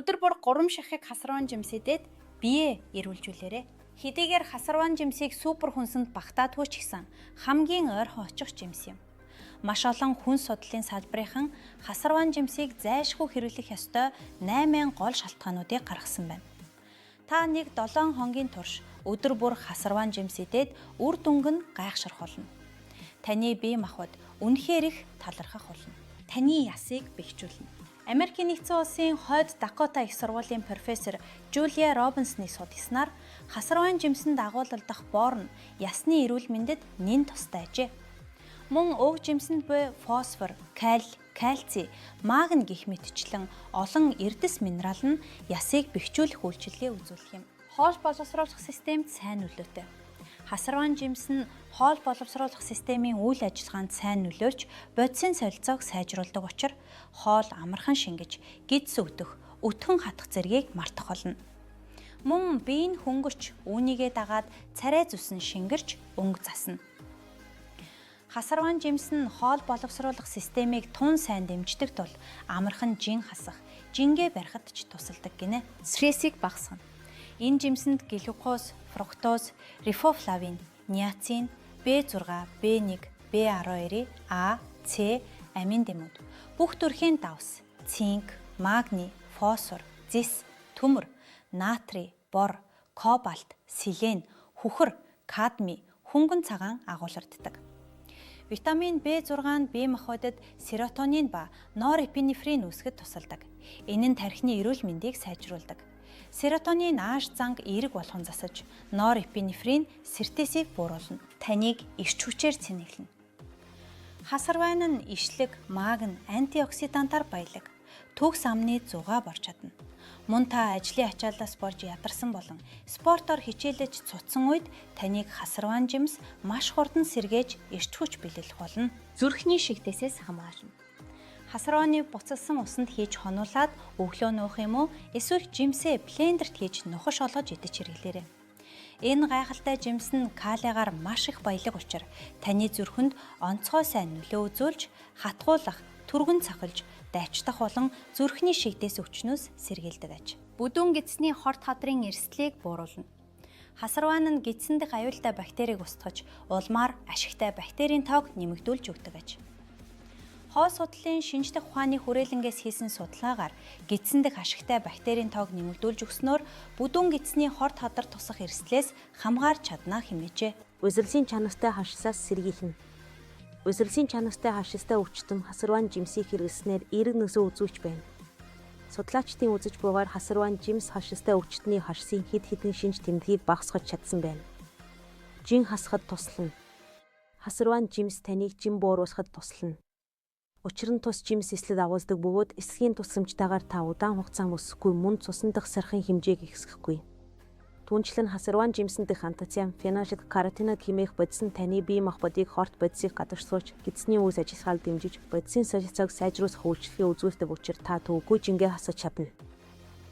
Өдөр бүр гурван шахыг хасарван жимсэдэд бие эрүүлжүүлээрэ. Хэдийгээр хасарван жимсийг супер хүнсэнд багтаадгүй ч гэсэн хамгийн ойрхон очих жимс юм. Маш олон хүн судлалын салбарынхан хасарван жимсийг зайлшгүй хэрэглэх ёстой 8 гол шалтгаануудыг гаргасан байна. Та нэг 7 хоногийн турш өдөр бүр хасарван жимсэдэд үр дүнг нь гайхшрах болно. Таны бие махбод үнэхээр их талархах болно. Таны ясыг бэхжүүлнэ. Америкийн нэгдсэн улсын Хойд Дакота их сургуулийн профессор Жулия Робинсны судалснаар хасарван жимсэнд агуулдах бор нь ясны эрүүл мэндэд нэн тустай ажээ. Мөн өг жимсэнд буй фосфор, кальций, магний гэх мэтчлэн олон эрдэс минерал нь ясыг бэхжүүлэх үйлчилгээ үзүүлэх юм. Хоол боловсруулах системд сайн нөлөөтэй. Хасарван жимс нь хоол боловсруулах системийн үйл ажиллагаанд сайн нөлөөлж, бодисын солилцоог сайжруулдаг учраас хоол амархан шингэж, гидс өгдөх, өтгөн хатах зэргийг мартах болно. Мөн бие нь хөнгөрч, үүнийгээ дагаад царай зүсэн шингэрч, өнгө засна. Хасарван жимс нь хоол боловсруулах системийг тун сайн дэмждэг тул амархан жин хасах, жингээ барихад ч тусалдаг гинэ. Стрессийг багасгана. Энэ жимсэнд глюкоз, фруктоз, рибофлавин, ниацин, B6, B1, B12, А, С, амин дэмүүд, бүх төрхийн давс, цинк, магний, фосфор, зис, төмөр, натрий, бор, кобальт, селен, хүхэр, кадми, хөнгөн цагаан агуулгаддаг. Витамин B6 нь бие махбодод серотонин ба норепинефрин үүсгэхэд тусалдаг. Энэ нь тархины эрүүл мэндийг сайжруулдаг. Серотонин ааш занг эерэг болгон засаж, норепинефрин стрессийг бууруулна. Таныг эрч хүчээр цэнэглэнэ. Хасарвайн нь ишлэг, магний, антиоксидантаар баялаг. Төгс амны зугаа борч чадна. Мөн та ажлын ачаалаас болж ядарсан болон спортоор хичээлэж цуцсан үед таныг хасарван жимс маш хурдан сэргээж эрч хүч бэлэлэх болно. Зүрхний шигтээсээс хамгаална. Хасарваны буцалсан усанд хийж хонуулаад өглөө нуух юм уу? Эсвэл жимсээ блендерт хийж нухаш олгож идэж хэрэглээрэй. Энэ гайхалтай жимс нь калигаар маш их баялаг учраас таны зүрхэнд онцгой сайн нөлөө үзүүлж, хатгуулах, түргэн цахилж, дайчдах болон зүрхний шигдээс өвчнөөс сэргийлдэг аж. Бүдүүн гидсний хорт хадрын эрсдлийг бууруулна. Хасарван нь гидсэн дэх аюултай бактерийг устгаж, улмаар ашигтай бактерийн тоог нэмэгдүүлж өгдөг аж. Хоол судлалын шинжлэх ухааны хүрээлэнгээс хийсэн судалгаагаар гидсэн дэх ашигтай бактерийн тоог нэмэгдүүлж өгснөөр бүдүүн гидсний хорт хадар тусах эрсдлээс хамгаалж чадна хэмээжээ. Улирлын чанартай хашисаас сэргийлнэ. Улирлын чанартай хашистай өвчтөн хасарван жимсийг хэрэглэснээр эерэг нөөцөө үзүүлж байна. Судлаачдын үзэж бугаар хасарван жимс хашистай өвчтний хашисын хэд хэдэн шинж тэмдгийг багасгаж чадсан байна. Жин хасахад туслана. Хасарван жимс таныг жин бууруулахад туслана. Учир нь тус жимс эслэд агуулдаг бөгөөд эсгийн тусламжтайгаар та удаан хугацаанд өсөхгүй мөн цусан дах сархын хэмжээг ихсгэхгүй. Түүнчлэн хасарван жимсэн дэх антоциан, фенол, каротинод хэмээх бодис нь таны бие махбодыг хорт бодисыг гадагшуулж, гидсний үс ажиллагааг дэмжиж, бодисын солилцоог сайжруулах үйлчлэгээ үзүүлдэг учраас та төвөггүй жингээ хасаж чадна.